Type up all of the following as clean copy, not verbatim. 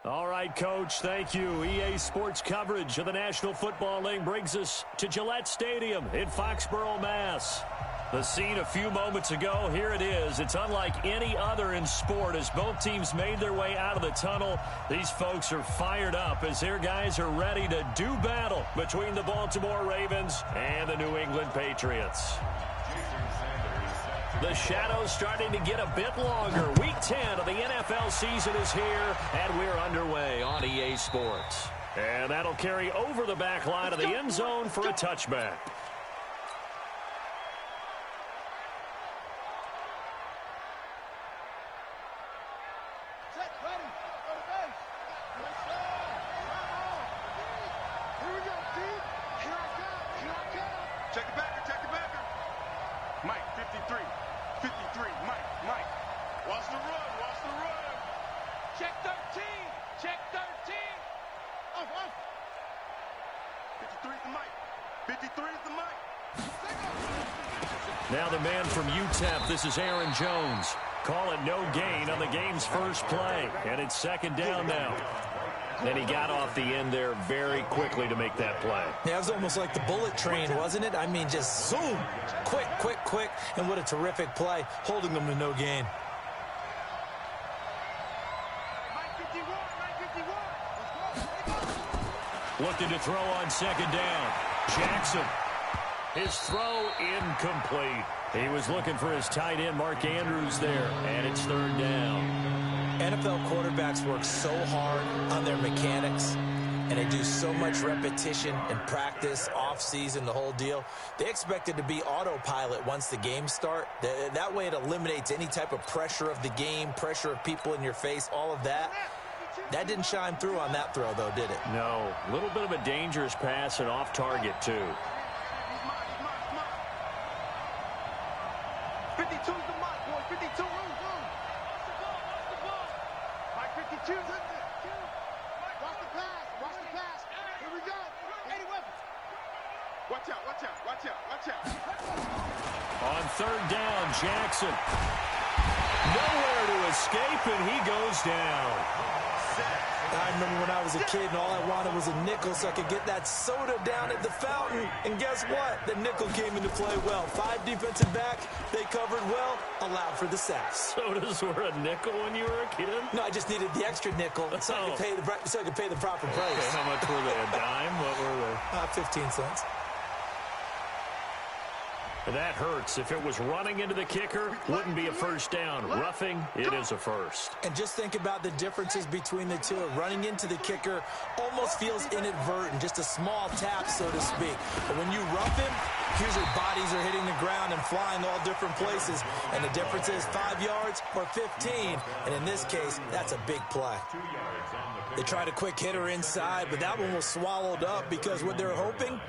All right, Coach, thank you. EA Sports coverage of the National Football League brings us to Gillette Stadium in Foxborough, Mass. The scene a few moments ago, here it is. It's unlike any other in sport as both teams made their way out of the tunnel. These folks are fired up as their guys are ready to do battle between the Baltimore Ravens and the New England Patriots. The shadow's starting to get a bit longer. Week 10 of the NFL season is here, and we're underway on EA Sports. And that'll carry over the back line of the end zone for a touchback. Now the man from UTEP, this is Aaron Jones. Call it no gain on the game's first play. And it's second down now. And he got off the end there very quickly to make that play. Yeah, it was almost like the bullet train, wasn't it? I mean, just zoom. Quick, quick, quick. And what a terrific play, holding them to no gain. Looking to throw on second down. Jackson. His throw incomplete. He was looking for his tight end, Mark Andrews, there, and it's third down. NFL quarterbacks work so hard on their mechanics, and they do so much repetition and practice, off-season, the whole deal. They expect it to be autopilot once the games start. That way it eliminates any type of pressure of the game, pressure of people in your face, all of that. That didn't shine through on that throw, though, did it? No. A little bit of a dangerous pass and off target, too. 52's the mark, boy. 52. Mike 52. Watch the pass. Watch the pass. Here we go. 80 weapons. Watch out. On third down, Jackson. Nowhere to escape, and he goes down. I remember when I was a kid and all I wanted was a nickel so I could get that soda down at the fountain. And guess what? The nickel came into play well. 5 defensive back, they covered well, allowed for the sacks. Sodas were a nickel when you were a kid? No, I just needed the extra nickel so I could pay the proper price. Okay, how much were they? A dime? What were they? 15 cents. That hurts. If it was running into the kicker, wouldn't be a first down. Roughing, it is a first. And just think about the differences between the two. Running into the kicker almost feels inadvertent, just a small tap, so to speak. But when you rough him, here's your bodies are hitting the ground and flying all different places. And the difference is 5 yards or 15. And in this case, that's a big play. They tried a quick hitter inside, but that one was swallowed up because what they're hoping,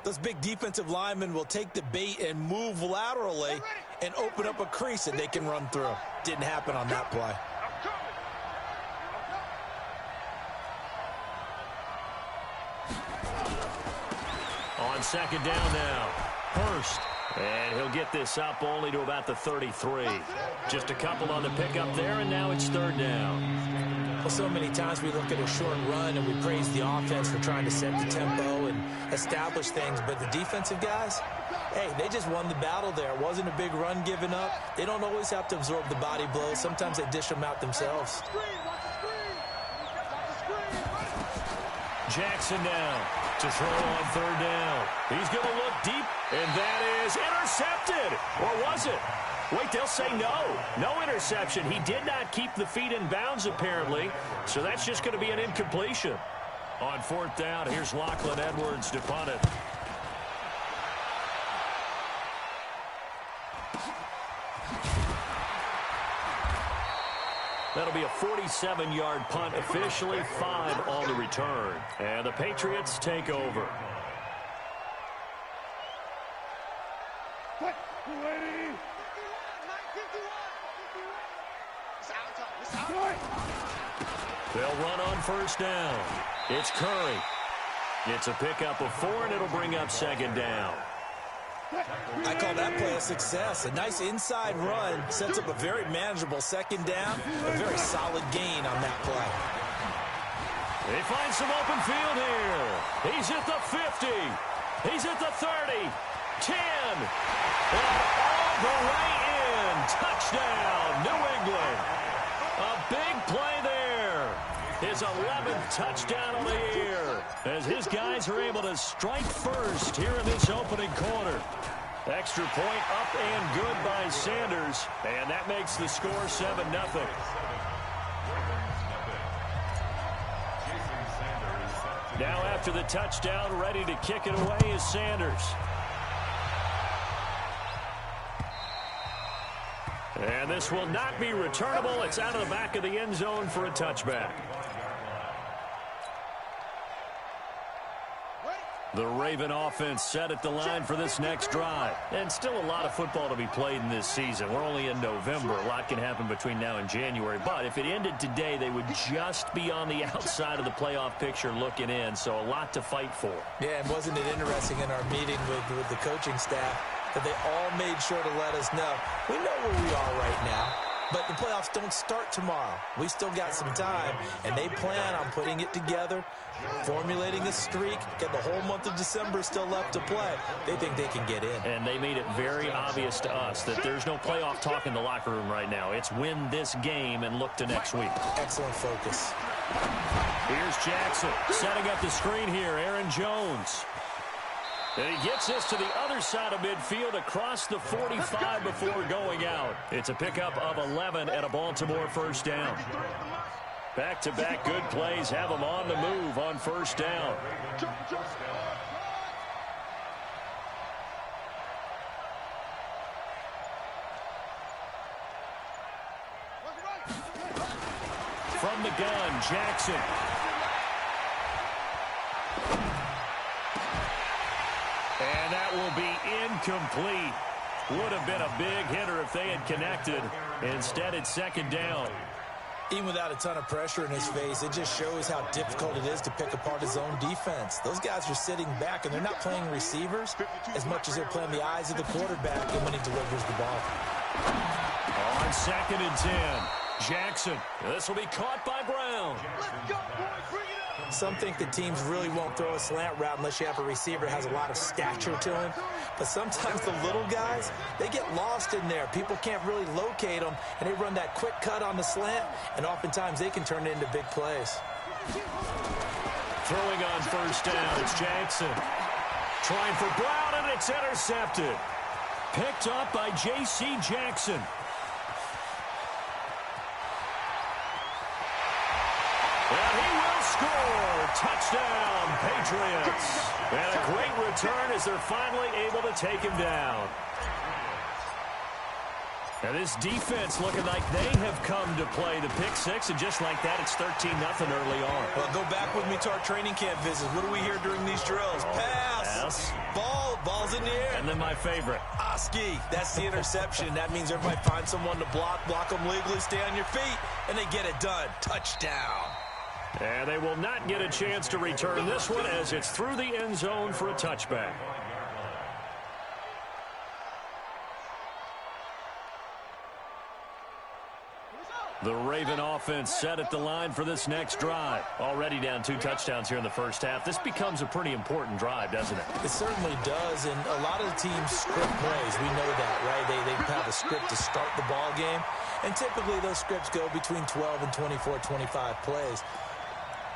those big defensive linemen will take the bait and move laterally and open up a crease that they can run through. Didn't happen on that play. On second down now, Hurst. And he'll get this up only to about the 33. Just a couple on the pickup there, and now it's third down. Well, so many times we look at a short run and we praise the offense for trying to set the tempo and establish things. But the defensive guys, hey, they just won the battle there. It wasn't a big run given up. They don't always have to absorb the body blows. Sometimes they dish them out themselves. Jackson now to throw on third down. He's going to look deep, and that is intercepted. Or was it? Wait, they'll say no. No interception. He did not keep the feet in bounds, apparently. So that's just going to be an incompletion. On fourth down, here's Lachlan Edwards to punt it. That'll be a 47-yard punt, officially 5 on the return. And the Patriots take over. They'll run on first down. It's Curry. It's a pickup of 4, and it'll bring up second down. I call that play a success. A nice inside run sets up a very manageable second down. A very solid gain on that play. He finds some open field here. He's at the 50. He's at the 30. 10. And all the way in. Touchdown, New England. A big play there. His 11th touchdown of the year, as his guys are able to strike first here in this opening quarter. Extra point up and good by Sanders, and that makes the score 7-0. Now after the touchdown, ready to kick it away is Sanders. And this will not be returnable. It's out of the back of the end zone for a touchback. The Raven offense set at the line for this next drive. And still a lot of football to be played in this season. We're only in November. A lot can happen between now and January. But if it ended today, they would just be on the outside of the playoff picture looking in. So a lot to fight for. Yeah, and wasn't it interesting in our meeting with the coaching staff that they all made sure to let us know, we know where we are right now, but the playoffs don't start tomorrow. We still got some time, and they plan on putting it together, formulating a streak, get the whole month of December still left to play. They think they can get in. And they made it very obvious to us that there's no playoff talk in the locker room right now. It's win this game and look to next week. Excellent focus. Here's Jackson setting up the screen here. Aaron Jones. And he gets this to the other side of midfield across the 45 before going out. It's a pickup of 11 and a Baltimore first down. Back-to-back good plays have them on the move on first down. From the gun, Jackson. And that will be incomplete. Would have been a big hitter if they had connected. Instead, it's second down. Even without a ton of pressure in his face, it just shows how difficult it is to pick apart his own defense. Those guys are sitting back, and they're not playing receivers as much as they're playing the eyes of the quarterback and when he delivers the ball. On second and 10, Jackson. This will be caught by Brown. Let's go, boys. Bring it up. Some think the teams really won't throw a slant route unless you have a receiver that has a lot of stature to him. But sometimes the little guys, they get lost in there. People can't really locate them, and they run that quick cut on the slant, and oftentimes they can turn it into big plays. Throwing on first down, it's Jackson. Trying for Brown, and it's intercepted. Picked up by J.C. Jackson. And he will score. Touchdown, Patriots. And a great return as they're finally able to take him down. And this defense looking like they have come to play the pick six, and just like that, it's 13-0 early on. Well, go back with me to our training camp visits. What do we hear during these drills? Pass. Ball's in the air. And then my favorite. Oski, that's the interception. That means everybody finds someone to block them legally, stay on your feet, and they get it done. Touchdown. And they will not get a chance to return this one as it's through the end zone for a touchback. The Raven offense set at the line for this next drive. Already down 2 touchdowns here in the first half. This becomes a pretty important drive, doesn't it? It certainly does, and a lot of the teams script plays. We know that, right? They have a script to start the ball game, and typically those scripts go between 12 and 24, 25 plays.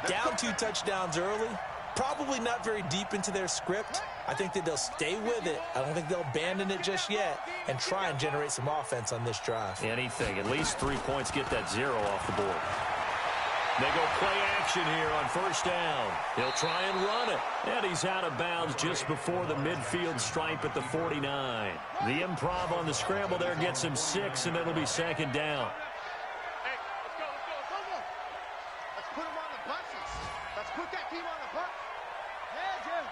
Down 2 touchdowns early, probably not very deep into their script. I think that they'll stay with it. I don't think they'll abandon it just yet and try and generate some offense on this drive. Anything. At least 3 points, get that 0 off the board. They go play action here on first down. He'll try and run it. And he's out of bounds just before the midfield stripe at the 49. The improv on the scramble there gets him 6, and it'll be second down. Hey, let's go. Let's put him on the buses. Let's put that team on the bus. Yeah, Jim.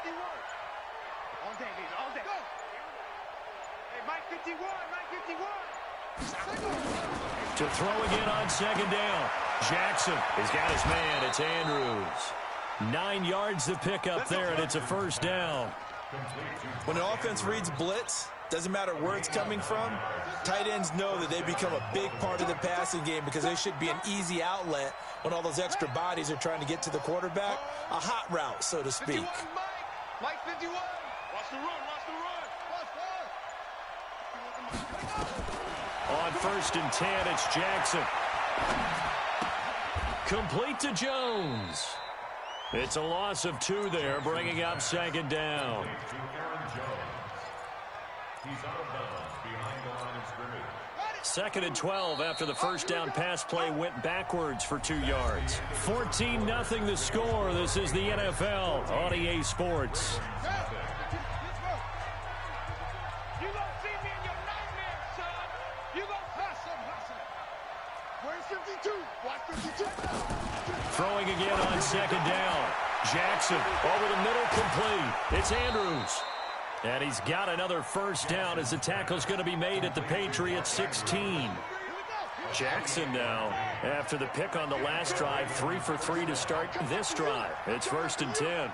51. All day, baby, all day. Go. Hey, Mike 51, Mike 51. To throw again on second down. Jackson has got his man. It's Andrews. 9 yards to pick up there, and it's a first down. When the offense reads blitz, Doesn't matter where it's coming from. Tight ends know that they become a big part of the passing game because they should be an easy outlet when all those extra bodies are trying to get to the quarterback. A hot route, so to speak. 51, Mike 51. Watch the run, watch the run. On 1st and 10, it's Jackson. Complete to Jones. It's a loss of 2 there, bringing up 2nd down. He's out of bounds behind the line of scrimmage. 2nd and 12 after the first down pass play went backwards for 2 yards. 14-0 the score. This is the NFL on EA Sports. You gonna see me in your nightmares, son. You gonna hustle. Where's 52? Watch 52. Throwing again on 2nd down. Jackson over the middle, complete. It's Andrews. And he's got another first down as the tackle's going to be made at the Patriots 16. Jackson now, after the pick on the last drive, 3 for 3 to start this drive. It's 1st and 10.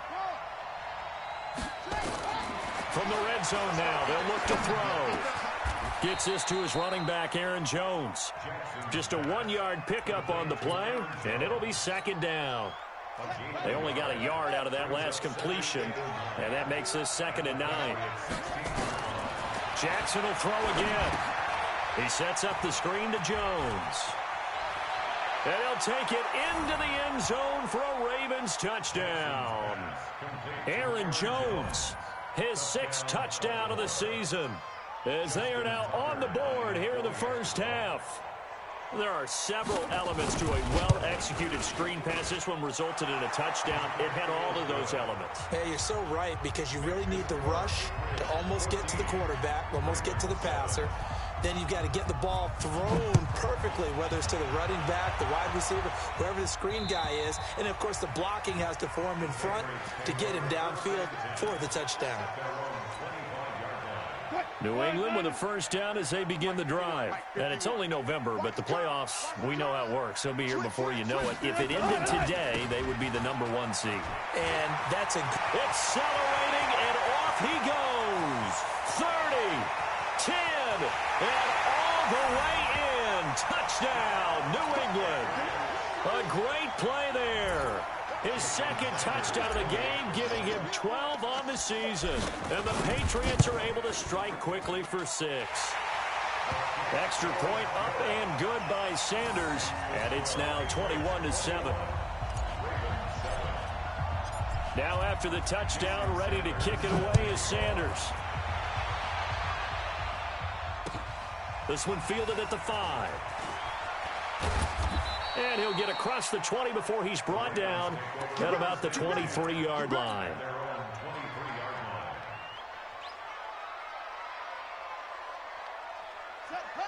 From the red zone now, they'll look to throw. Gets this to his running back, Aaron Jones. Just a 1-yard pickup on the play, and it'll be 2nd down. They only got a yard out of that last completion, and that makes this 2nd and 9. Jackson will throw again. He sets up the screen to Jones. And he'll take it into the end zone for a Ravens touchdown. Aaron Jones, his 6th touchdown of the season, as they are now on the board here in the first half. There are several elements to a well-executed screen pass. This one resulted in a touchdown. It had all of those elements. Yeah, you're so right, because you really need the rush to almost get to the quarterback, almost get to the passer. Then you've got to get the ball thrown perfectly, whether it's to the running back, the wide receiver, wherever the screen guy is. And, of course, the blocking has to form in front to get him downfield for the touchdown. New England with a first down as they begin the drive. And it's only November, but the playoffs, we know how it works. They'll be here before you know it. If it ended today, they would be the #1 seed. And that's accelerating, and off he goes. 30, 10, and all the way in. Touchdown, New England. A great play there. His 2nd touchdown of the game, giving him 12 on the season. And the Patriots are able to strike quickly for 6. Extra point up and good by Sanders. And it's now 21-7. Now after the touchdown, ready to kick it away is Sanders. This one fielded at the 5. And he'll get across the 20 before he's brought down at about the 23-yard line.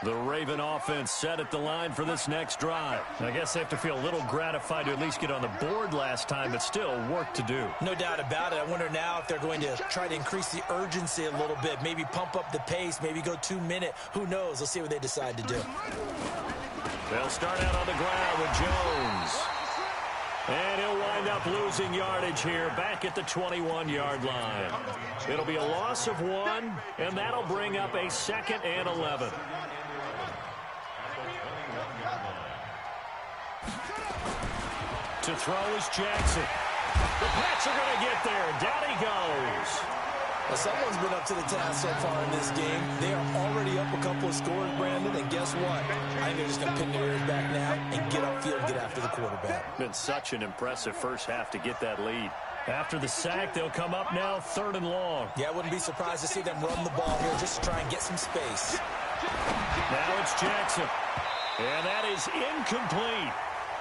The Raven offense set at the line for this next drive. I guess they have to feel a little gratified to at least get on the board last time, but still work to do. No doubt about it. I wonder now if they're going to try to increase the urgency a little bit, maybe pump up the pace, maybe go 2-minute. Who knows? Let's see what they decide to do. They'll start out on the ground with Jones. And he'll wind up losing yardage here back at the 21-yard line. It'll be a loss of 1, and that'll bring up a 2nd and 11. To throw is Jackson. The Pats are going to get there. Down he goes. Well, someone's been up to the task so far in this game. They are already up a couple of scores, Brandon, and guess what? I think they're just going to pin their ears back now and get upfield, get after the quarterback. Been such an impressive first half to get that lead. After the sack, they'll come up now 3rd and long. Yeah, I wouldn't be surprised to see them run the ball here just to try and get some space. Now it's Jackson. And that is incomplete.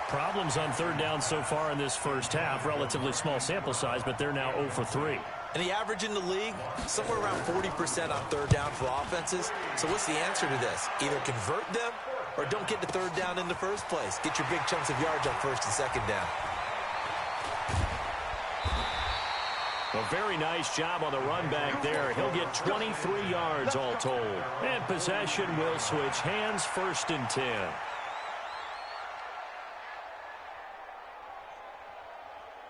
Problems on 3rd down so far in this first half. Relatively small sample size, but they're now 0 for 3. And the average in the league, somewhere around 40% on 3rd down for offenses. So what's the answer to this? Either convert them or don't get to 3rd down in the first place. Get your big chunks of yards on 1st and 2nd down. A very nice job on the run back there. He'll get 23 yards all told. And possession will switch hands, 1st and 10.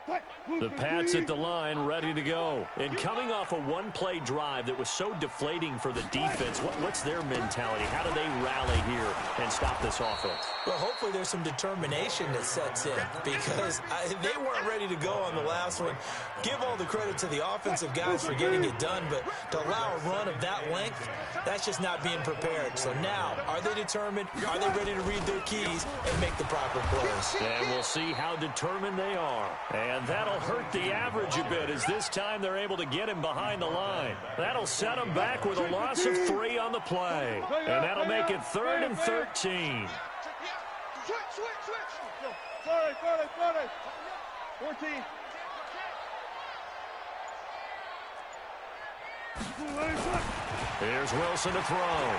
What? The Pats at the line, ready to go. And coming off a one-play drive that was so deflating for the defense, what's their mentality? How do they rally here and stop this offense? Well, hopefully there's some determination that sets in because they weren't ready to go on the last one. Give all the credit to the offensive guys for getting it done, but to allow a run of that length, that's just not being prepared. So now, are they determined? Are they ready to read their keys and make the proper plays? And we'll see how determined they are. And that'll hurt the average a bit as this time they're able to get him behind the line. That'll set him back with a loss of 3 on the play. And that'll make it 3rd and 13. Switch. Sorry. 14. Here's Wilson to throw.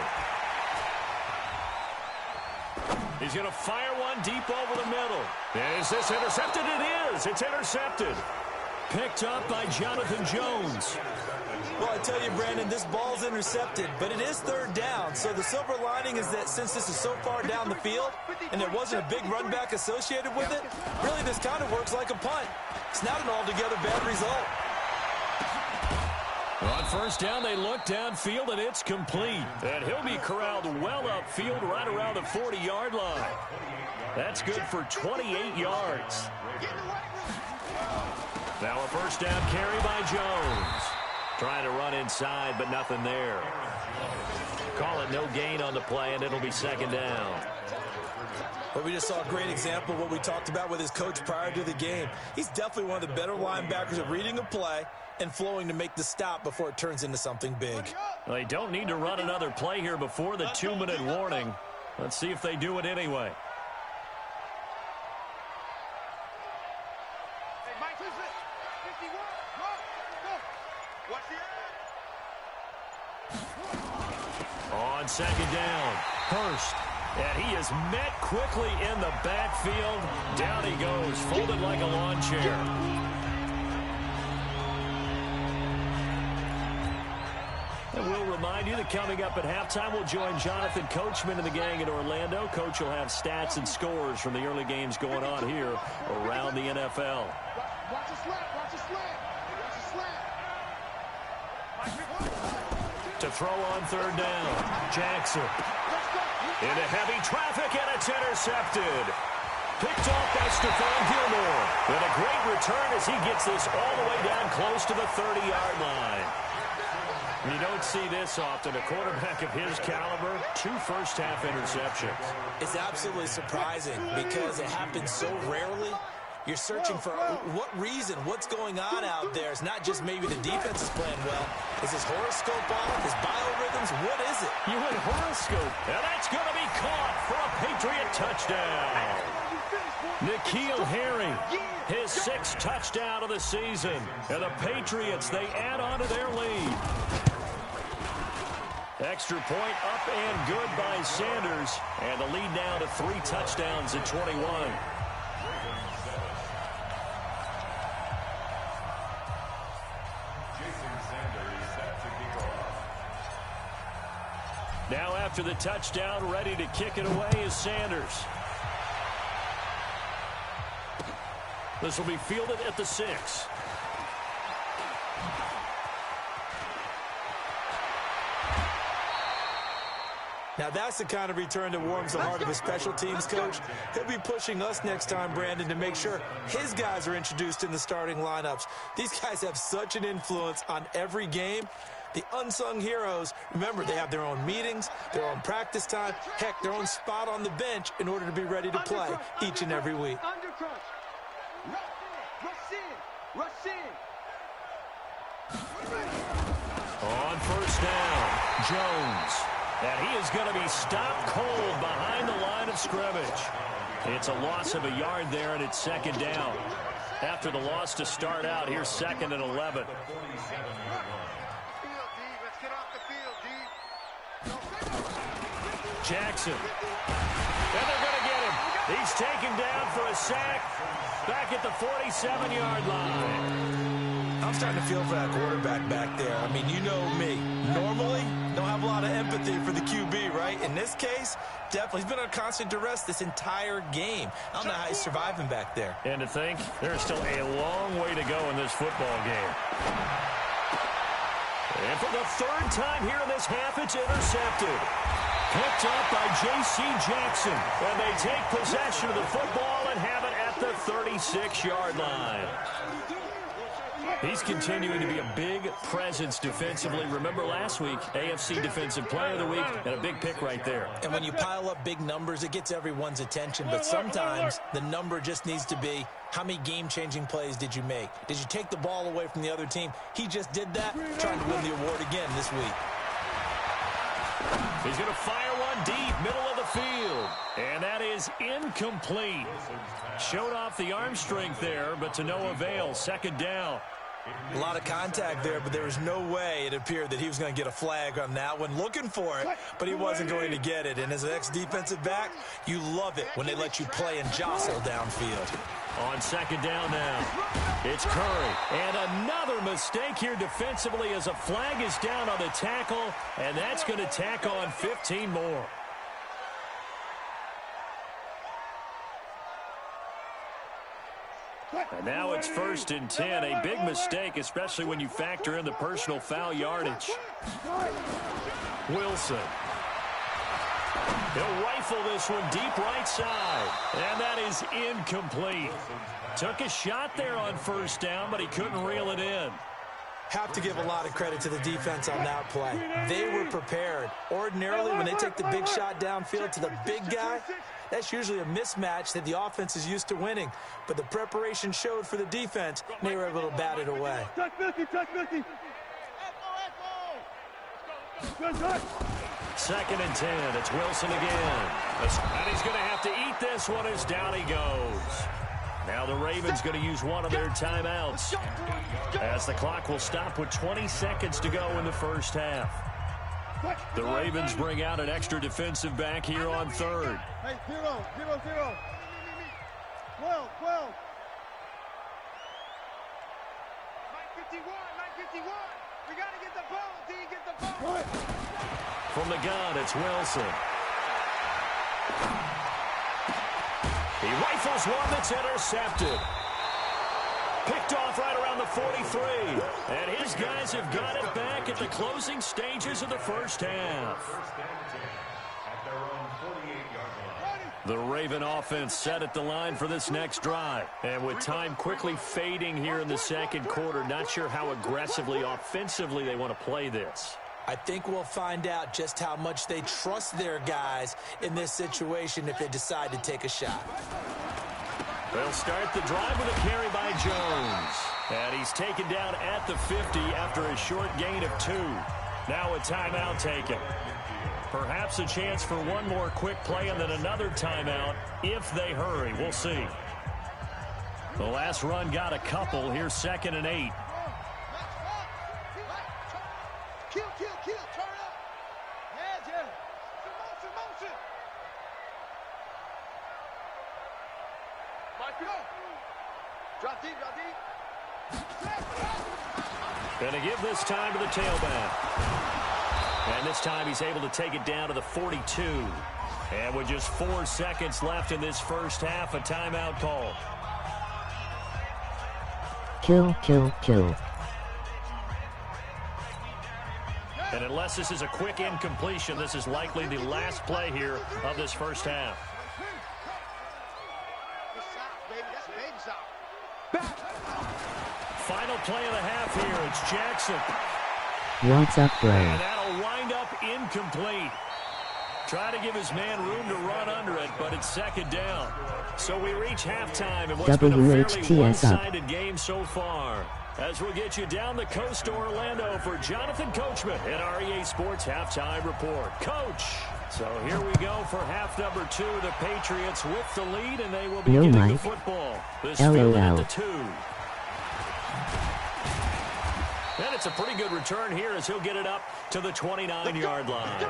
He's going to fire one deep over the middle. And is this intercepted? It is. It's intercepted. Picked up by Jonathan Jones. Well, I tell you, Brandon, this ball's intercepted, but it is 3rd down. So the silver lining is that since this is so far down the field and there wasn't a big run back associated with it, really this kind of works like a punt. It's not an altogether bad result. On 1st down, they look downfield, and it's complete. And he'll be corralled well upfield right around the 40-yard line. That's good for 28 yards. Now a 1st down carry by Jones. Trying to run inside, but nothing there. Call it no gain on the play, and it'll be 2nd down. Well, we just saw a great example of what we talked about with his coach prior to the game. He's definitely one of the better linebackers at reading a play and flowing to make the stop before it turns into something big. Well, they don't need to run another play here before the 2-minute warning. Let's see if they do it anyway. On 2nd down, Hurst. And he is met quickly in the backfield. Down he goes, folded like a lawn chair. And we'll remind you that coming up at halftime, we'll join Jonathan Coachman and the gang in Orlando. Coach will have stats and scores from the early games going on here around the NFL. Watch a slant. To throw on 3rd down, Jackson. Into heavy traffic, and it's intercepted. Picked off by Stephon Gilmore. And a great return as he gets this all the way down close to the 30-yard line. You don't see this often. A quarterback of his caliber, 2 first-half interceptions. It's absolutely surprising because it happens so rarely. You're searching for what reason, what's going on out there. It's not just maybe the defense is playing well. Is his horoscope off? His biorhythms? What is it? You went horoscope. And that's going to be caught for a Patriot touchdown. N'Keal Harry, his 6th touchdown of the season. And the Patriots, they add on to their lead. Extra point up and good by Sanders. And the lead now to 3 touchdowns at 21. Now after the touchdown, ready to kick it away is Sanders. This will be fielded at the 6. Now that's the kind of return that warms the heart of a special teams coach. He'll be pushing us next time, Brandon, to make sure his guys are introduced in the starting lineups. These guys have such an influence on every game. The unsung heroes, remember, they have their own meetings, their own practice time, heck, their own spot on the bench in order to be ready to play each and every week. Rush in. On 1st down, Jones. And he is going to be stopped cold behind the line of scrimmage. It's a loss of a yard there, and it's 2nd down. After the loss to start out, here's 2nd and 11. Jackson. And they're going to get him. He's taken down for a sack back at the 47-yard line. I'm starting to feel for that quarterback back there. I mean, you know me. Normally, Don't have a lot of empathy for the QB, right? In this case, definitely. He's been on constant duress this entire game. I don't know how he's surviving back there. And to think, there's still a long way to go in this football game. And for the third time here in this half, it's intercepted. Picked up by J.C. Jackson. And they take possession of the football and have it at the 36-yard line. He's continuing to be a big presence defensively. Remember last week, AFC Defensive Player of the Week, and a big pick right there. And when you pile up big numbers, it gets everyone's attention. But sometimes the number just needs to be, how many game-changing plays did you make? Did you take the ball away from the other team? He just did that, trying to win the award again this week. He's going to fire one deep, middle of the field. And that is incomplete. Showed off the arm strength there, but to no avail. Second down. A lot of contact there, but there was no way it appeared that he was going to get a flag on that one. Looking for it, but he wasn't going to get it. And as an ex-defensive back, you love it when they let you play and jostle downfield. On second down now, it's Curry. And another mistake here defensively as a flag is down on the tackle, and that's going to tack on 15 more. And now it's 1st and 10. A big mistake, especially when you factor in the personal foul yardage. Wilson. He'll rifle this one deep right side. And that is incomplete. Took a shot there on first down, but he couldn't reel it in. Have to give a lot of credit to the defense on that play. They were prepared. Ordinarily, when they take the big shot downfield to the big guy, that's usually a mismatch that the offense is used to winning. But the preparation showed for the defense, and they were able to bat it away. Second and 10. It's Wilson again. And he's going to have to eat this one as down he goes. Now the Ravens going to use one of their timeouts, as the clock will stop with 20 seconds to go in the first half. The Ravens bring out an extra defensive back here on third. Hey, 0, 0, 0. 12, 12. 951. We got to get the ball, D. Get the ball. From the gun, it's Wilson. He rifles one that's intercepted. Picked off right around the 43. And his guys have got it back at the closing stages of the first half. The Raven offense set at the line for this next drive. And with time quickly fading here in the second quarter, not sure how aggressively, offensively they want to play this. I think we'll find out just how much they trust their guys in this situation if they decide to take a shot. They'll start the drive with a carry by Jones. And he's taken down at the 50 after a short gain of 2. Now a timeout taken. Perhaps a chance for one more quick play and then another timeout if they hurry. We'll see. The last run got a couple. Here's 2nd and 8. Kill. Turn up. Hedge it. Motion. Mike, go. Drop deep. Going to give this time to the tailback. And this time he's able to take it down to the 42. And with just 4 seconds left in this first half, a timeout call. Kill. And unless this is a quick incompletion, this is likely the last play here of this first half. Final play of the half here. It's Jackson. What's up, bro? And that'll wind up incomplete. Try to give his man room to run under it, but it's second down. So we reach halftime in what's been a fairly one-sided game so far. As we'll get you down the coast to Orlando for Jonathan Coachman in our EA Sports Halftime Report. Coach! So here we go for half number 2. The Patriots with the lead, and they will be getting the football. This field at the 2. And it's a pretty good return here as he'll get it up to the 29-yard line.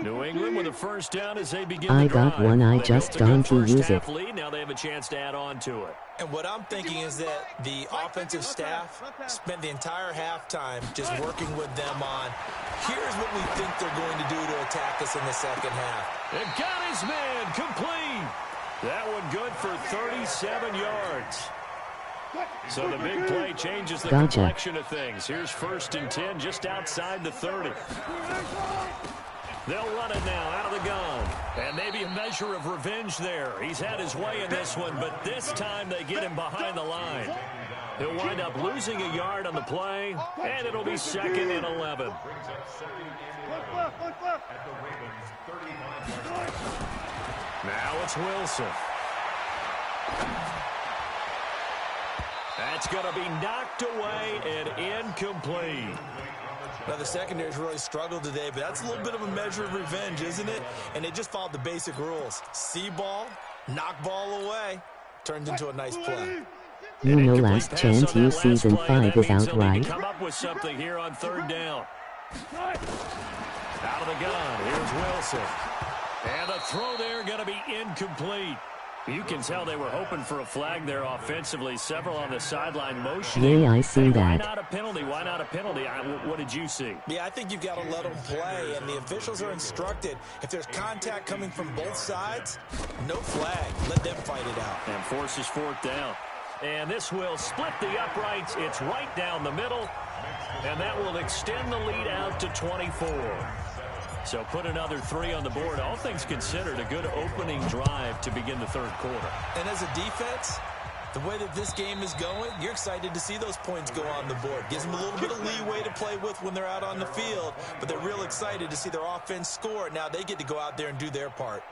New England with a first down as they begin I the drive. got one, I They just built a gone good to first use half it. lead. Now they have a chance to add on to it. And what I'm thinking is that the offensive staff spent the entire halftime just working with them on, here's what we think they're going to do to attack us in the second half. And got his man complete. That one good for 37 yards. So the big play changes the complexion of things. Here's 1st and 10 just outside the 30. They'll run it now out of the gun. And maybe a measure of revenge there. He's had his way in this one, but this time they get him behind the line. He'll wind up losing a yard on the play, and it'll be 2nd and 11. Now it's Wilson. That's going to be knocked away and incomplete. Now, the secondary's really struggled today, but that's a little bit of a measure of revenge, isn't it? And they just followed the basic rules. See ball, knock ball away. Turns into a nice play. You know last chance you season 5 is out, right? Come up with something here on 3rd down. Out of the gun, here's Wilson. And the throw there going to be incomplete. You can tell they were hoping for a flag there offensively. Several on the sideline motioning. Yeah, I see that. Why not a penalty? Why not a penalty? What did you see? Yeah, I think you've got to let them play, and the officials are instructed. If there's contact coming from both sides, no flag. Let them fight it out. And forces 4th down. And this will split the uprights. It's right down the middle, and that will extend the lead out to 24. So put another 3 on the board. All things considered, a good opening drive to begin the 3rd quarter. And as a defense, the way that this game is going, you're excited to see those points go on the board. Gives them a little bit of leeway to play with when they're out on the field, but they're real excited to see their offense score. Now they get to go out there and do their part.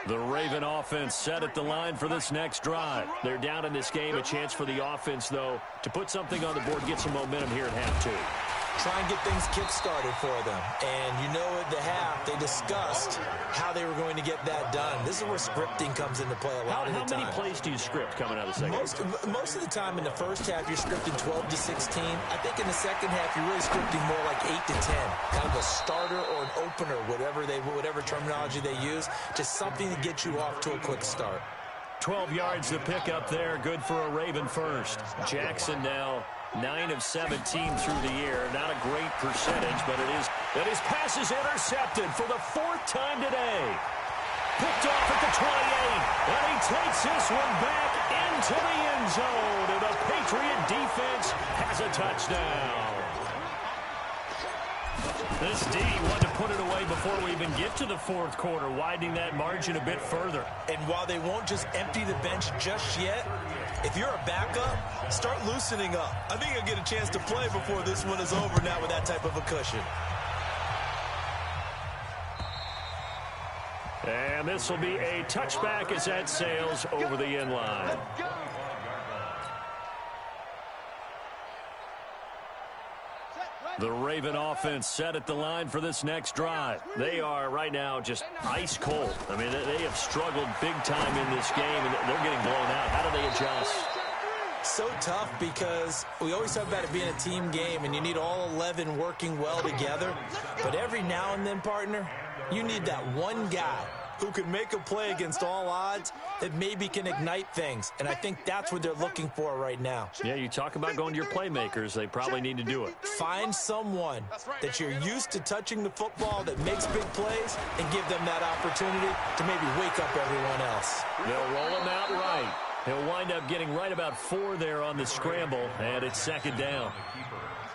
The Raven offense set at the line for this next drive. They're down in this game. A chance for the offense, though, to put something on the board, get some momentum here at half 2. Try and get things kick-started for them. And you know at the half, they discussed how they were going to get that done. This is where scripting comes into play a lot of the time. How many plays do you script coming out of the second? Most of the time in the first half, you're scripting 12 to 16. I think in the second half, you're really scripting more like 8 to 10. Kind of a starter or an opener, whatever terminology they use. Just something to get you off to a quick start. 12 yards to pick up there. Good for a Raven first. Jackson now 9 of 17 through the air. Not a great percentage, but it is. And his pass is intercepted for the 4th time today. Picked off at the 28. And he takes this one back into the end zone. And the Patriot defense has a touchdown. This D wanted to put it away before we even get to the 4th quarter, widening that margin a bit further. And while they won't just empty the bench just yet, if you're a backup, start loosening up. I think you'll get a chance to play before this one is over now with that type of a cushion. And this will be a touchback as that sails over the end line. The Raven offense set at the line for this next drive. They are right now just ice cold. I mean, they have struggled big time in this game, and they're getting blown out. How do they adjust? So tough because we always talk about it being a team game, and you need all 11 working well together. But every now and then, partner, you need that one guy who can make a play against all odds that maybe can ignite things. And I think that's what they're looking for right now. Yeah, you talk about going to your playmakers. They probably need to do it. Find someone that you're used to touching the football that makes big plays and give them that opportunity to maybe wake up everyone else. They'll roll him out right. He'll wind up getting right about 4 there on the scramble, and it's 2nd down.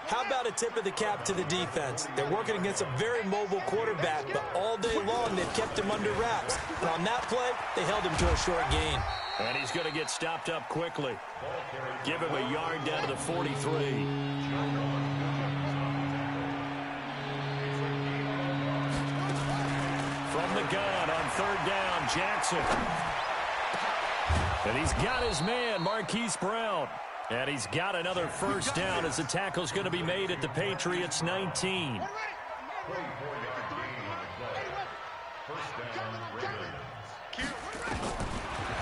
How about a tip of the cap to the defense? They're working against a very mobile quarterback, but all day long they've kept him under wraps. And on that play, they held him to a short gain. And he's going to get stopped up quickly. Give him a yard down to the 43. From the gun on 3rd down, Jackson. And he's got his man, Marquise Brown. And he's got another first down as the tackle's going to be made at the Patriots 19.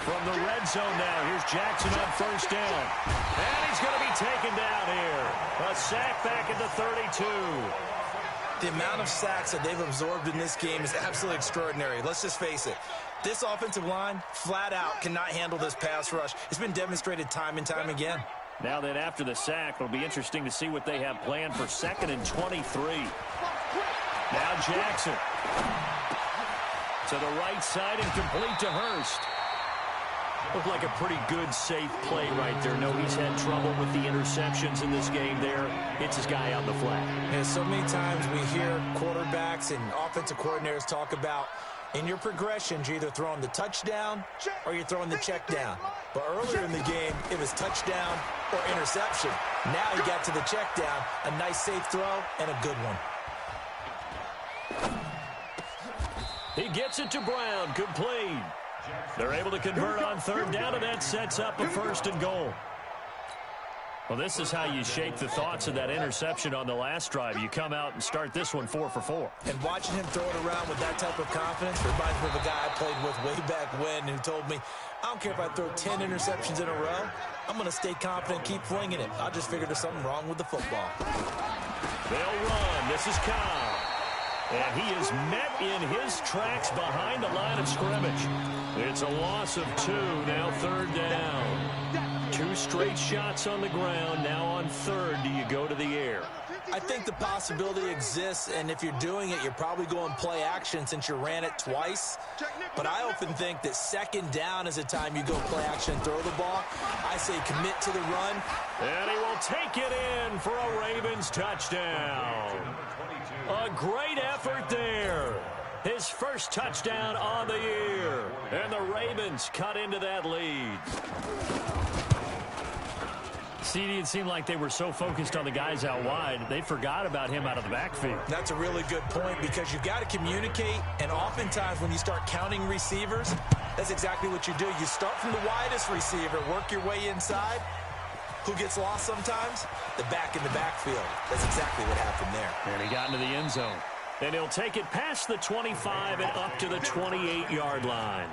From the red zone now, here's Jackson on 1st down. And he's going to be taken down here. A sack back at the 32. The amount of sacks that they've absorbed in this game is absolutely extraordinary. Let's just face it. This offensive line, flat out, cannot handle this pass rush. It's been demonstrated time and time again. Now then, after the sack, it'll be interesting to see what they have planned for 2nd and 23. Now Jackson. To the right side and complete to Hurst. Looked like a pretty good, safe play right there. No, he's had trouble with the interceptions in this game there. Hits his guy out in the flat. Yeah, so many times we hear quarterbacks and offensive coordinators talk about in your progressions, you're either throwing the touchdown or you're throwing the check down. But earlier in the game, it was touchdown or interception. Now he got to the check down, a nice safe throw and a good one. He gets it to Brown, complete. They're able to convert on 3rd down, and that sets up a 1st and goal. Well, this is how you shape the thoughts of that interception on the last drive. You come out and start this one 4 for 4. And watching him throw it around with that type of confidence reminds me of a guy I played with way back when who told me, I don't care if I throw 10 interceptions in a row. I'm going to stay confident and keep flinging it. I just figured there's something wrong with the football. They'll run. This is Kyle. And he is met in his tracks behind the line of scrimmage. It's a loss of 2, now 3rd down. 2 straight shots on the ground. Now on 3rd, do you go to the air? I think the possibility exists, and if you're doing it, you're probably going play action since you ran it twice. But I often think that 2nd down is the time you go play action and throw the ball. I say commit to the run. And he will take it in for a Ravens touchdown. A great effort there. His first touchdown on the year. And the Ravens cut into that lead. CD, it seemed like they were so focused on the guys out wide, they forgot about him out of the backfield. That's a really good point because you've got to communicate, and oftentimes when you start counting receivers, that's exactly what you do. You start from the widest receiver, work your way inside. Who gets lost sometimes? The back in the backfield. That's exactly what happened there. And he got into the end zone. And he'll take it past the 25 and up to the 28-yard line.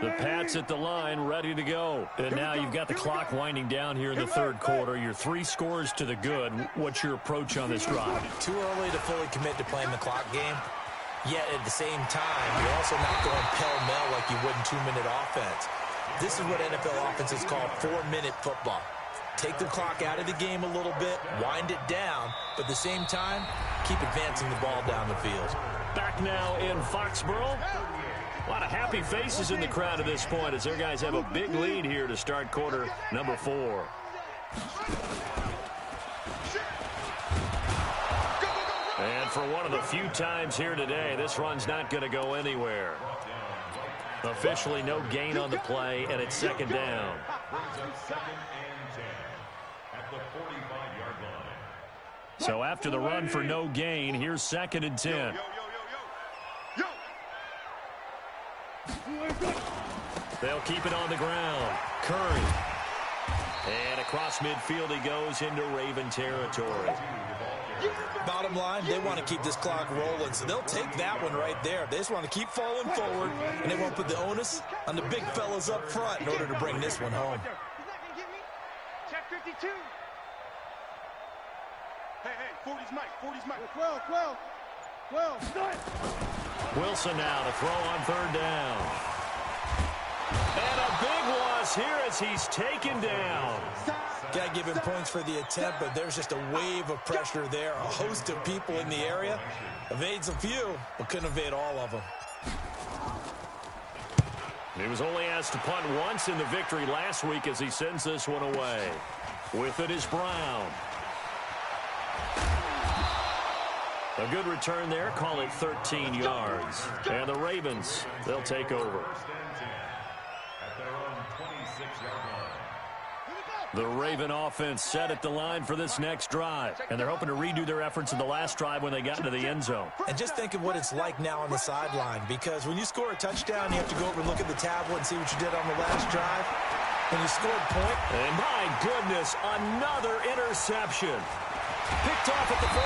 The Pats at the line, ready to go. And now you've got the clock winding down here in the 3rd quarter. You're 3 scores to the good. What's your approach on this drive? Too early to fully commit to playing the clock game. Yet at the same time, you're also not going pell-mell like you would in 2-minute offense. This is what NFL offenses call 4-minute football. Take the clock out of the game a little bit, wind it down, but at the same time, keep advancing the ball down the field. Back now in Foxborough. A lot of happy faces in the crowd at this point as their guys have a big lead here to start quarter number 4. And for one of the few times here today, this run's not going to go anywhere. Officially no gain on the play, and it's 2nd down. So after the run for no gain, here's 2nd and 10. They'll keep it on the ground. Curry. And across midfield he goes into Raven territory. Bottom line, they want to keep this clock rolling, so they'll take that one right there. They just want to keep falling forward, and they won't put the onus on the big fellas up front in order to bring this one home. Check 52. Hey, 40's Mike, 40's Mike. 12. Wilson now to throw on 3rd down. And a big loss here as he's taken down. Got to give him points for the attempt, but there's just a wave of pressure there. A host of people in the area. Evades a few, but couldn't evade all of them. He was only asked to punt once in the victory last week as he sends this one away. With it is Brown. A good return there. Call it 13 yards. And the Ravens, they'll take over. The Raven offense set at the line for this next drive. And they're hoping to redo their efforts in the last drive when they got into the end zone. And just think of what it's like now on the sideline. Because when you score a touchdown, you have to go over and look at the tablet and see what you did on the last drive. When you scored a point. And my goodness, another interception. Picked off at the 48,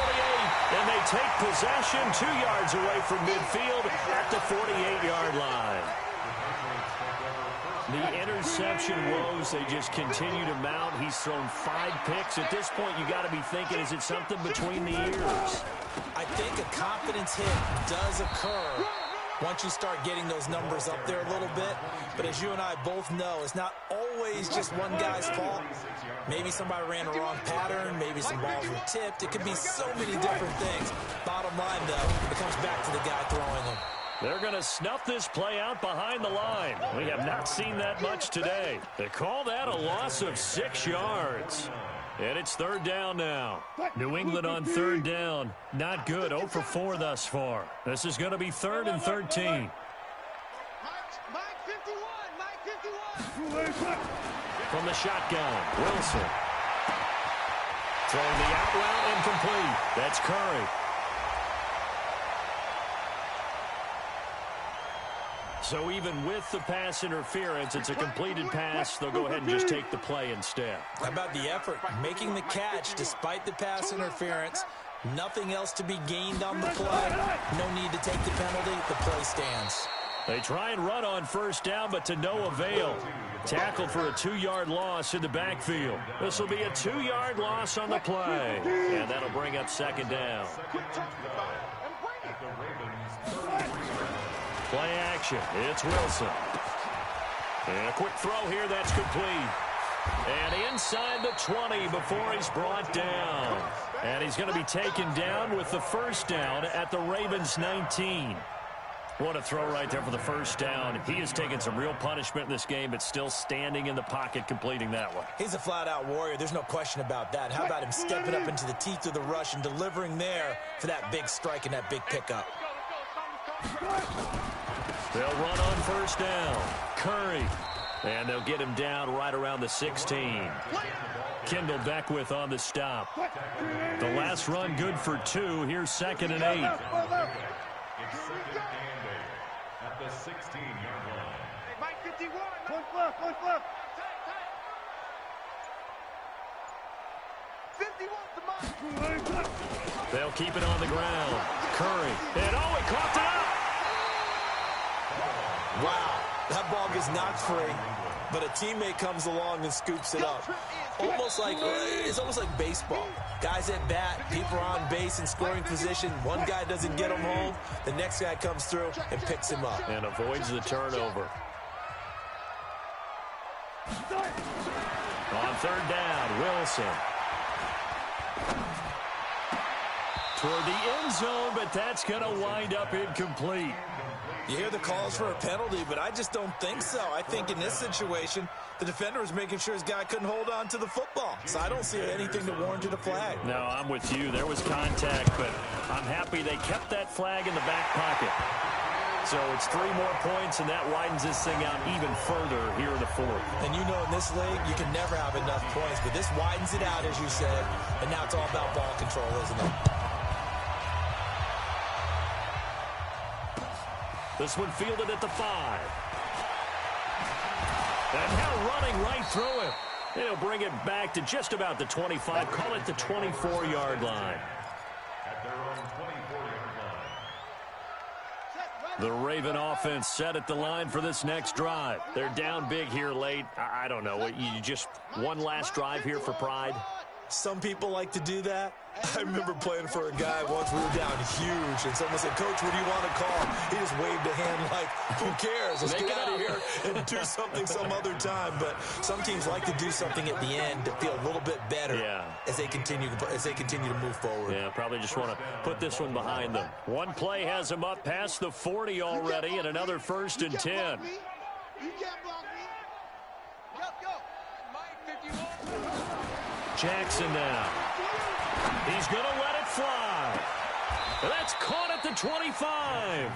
and they take possession 2 yards away from midfield at the 48-yard line. The interception woes, they just continue to mount. He's thrown 5 picks. At this point, you got to be thinking, is it something between the ears? I think a confidence hit does occur once you start getting those numbers up there a little bit. But as you and I both know, it's not always just one guy's fault. Maybe somebody ran the wrong pattern. Maybe some balls were tipped. It could be so many different things. Bottom line, though, it comes back to the guy throwing them. They're going to snuff this play out behind the line. We have not seen that much today. They call that a loss of 6 yards. And it's 3rd down now. New England on 3rd down. Not good. 0 for 4 thus far. This is going to be 3rd and 13. From the shotgun, Wilson. Throwing the out route incomplete. That's Curry. So even with the pass interference, it's a completed pass. They'll go ahead and just take the play instead. How about the effort? Making the catch despite the pass interference. Nothing else to be gained on the play. No need to take the penalty. The play stands. They try and run on 1st down, but to no avail. Tackled for a 2-yard loss in the backfield. This will be a 2-yard loss on the play. And that'll bring up 2nd down. Play action. It's Wilson. And a quick throw here that's complete. And inside the 20 before he's brought down. And he's going to be taken down with the 1st down at the Ravens 19. What a throw right there for the 1st down. He has taken some real punishment in this game, but still standing in the pocket completing that one. He's a flat-out warrior. There's no question about that. How about him stepping up into the teeth of the rush and delivering there for that big strike and that big pickup? They'll run on 1st down. Curry. And they'll get him down right around the 16. Kendall Beckwith on the stop. The last run good for 2. Here's 2nd and 8. At the 16-yard line. Mike 51. Push left, push left. 51 to Mike. They'll keep it on the ground. Curry. And he caught it up. Wow, that ball gets knocked free, but a teammate comes along and scoops it up. It's almost like baseball. Guys at bat, people are on base in scoring position. One guy doesn't get him home. The next guy comes through and picks him up. And avoids the turnover. On 3rd down, Wilson. Toward the end zone, but that's going to wind up incomplete. You hear the calls for a penalty, but I just don't think so. I think in this situation, the defender was making sure his guy couldn't hold on to the football. So I don't see anything to warrant a flag. No, I'm with you. There was contact, but I'm happy they kept that flag in the back pocket. So it's 3 more points, and that widens this thing out even further here in the 4th. And you know in this league, you can never have enough points, but this widens it out, as you said, and now it's all about ball control, isn't it? This one fielded at the 5. And now running right through him. He'll bring it back to just about the 25. Call it the 24-yard line. At their own 24-yard line. The Raven offense set at the line for this next drive. They're down big here late. I don't know. You just one last drive here for pride? Some people like to do that. I remember playing for a guy once. We were down huge, and someone said, "Coach, what do you want to call?" He just waved a hand like, "Who cares? Let's get out of here and do something some other time." But some teams like to do something at the end to feel a little bit better as they continue to move forward. Yeah, probably just want to put this one behind them. One play has them up past the 40 already, and another 1st and 10. You can't block me. Go. Mike 51. Jackson now. He's going to let it fly. That's caught at the 25.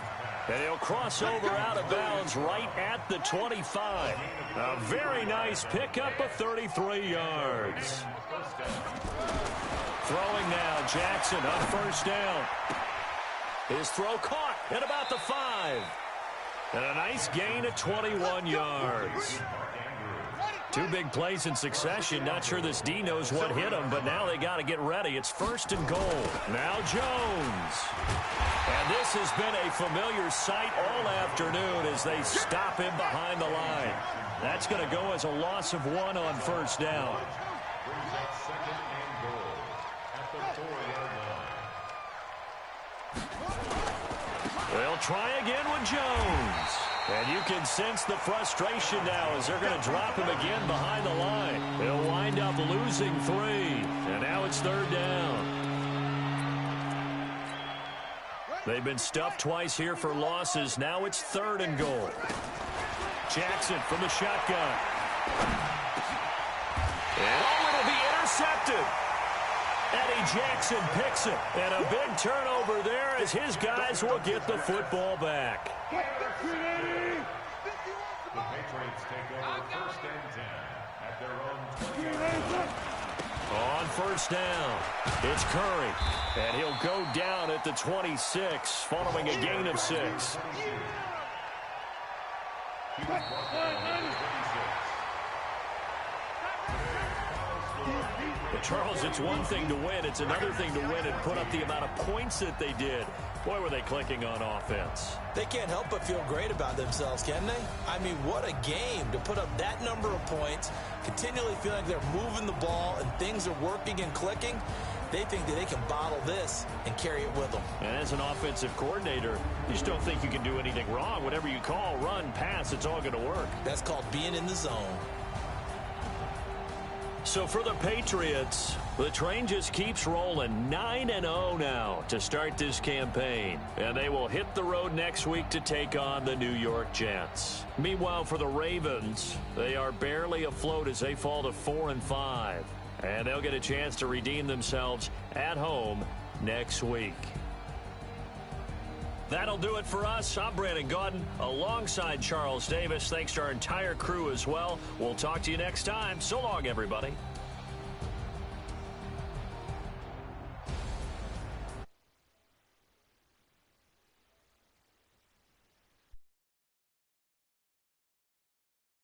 And he'll cross over out of bounds right at the 25. A very nice pickup of 33 yards. Throwing now, Jackson on 1st down. His throw caught at about the 5. And a nice gain of 21 yards. Two big plays in succession. Not sure this D knows what hit him, but now they got to get ready. It's 1st and goal. Now Jones. And this has been a familiar sight all afternoon as they stop him behind the line. That's going to go as a loss of 1 on 1st down. Brings up 2nd and goal at the 4-yard line. They'll try again with Jones. And you can sense the frustration now as they're going to drop him again behind the line. They'll wind up losing 3. And now it's 3rd down. They've been stuffed twice here for losses. Now it's 3rd and goal. Jackson from the shotgun. And it'll be intercepted. Eddie Jackson picks it. And a big turnover there as his guys will get the football back. The Patriots take over 1st and 10 at their own 20-yard line. On 1st down, it's Curry. And he'll go down at the 26 following a gain of 6. He was brought down at the 26. But Charles, it's one thing to win. It's another thing to win and put up the amount of points that they did. Boy, were they clicking on offense. They can't help but feel great about themselves, can they? I mean, what a game to put up that number of points, continually feel like they're moving the ball and things are working and clicking. They think that they can bottle this and carry it with them. And as an offensive coordinator, you just don't think you can do anything wrong. Whatever you call, run, pass, it's all going to work. That's called being in the zone. So for the Patriots, the train just keeps rolling 9-0 now to start this campaign. And they will hit the road next week to take on the New York Jets. Meanwhile, for the Ravens, they are barely afloat as they fall to 4-5. And they'll get a chance to redeem themselves at home next week. That'll do it for us. I'm Brandon Gaudin alongside Charles Davis. Thanks to our entire crew as well. We'll talk to you next time. So long, everybody.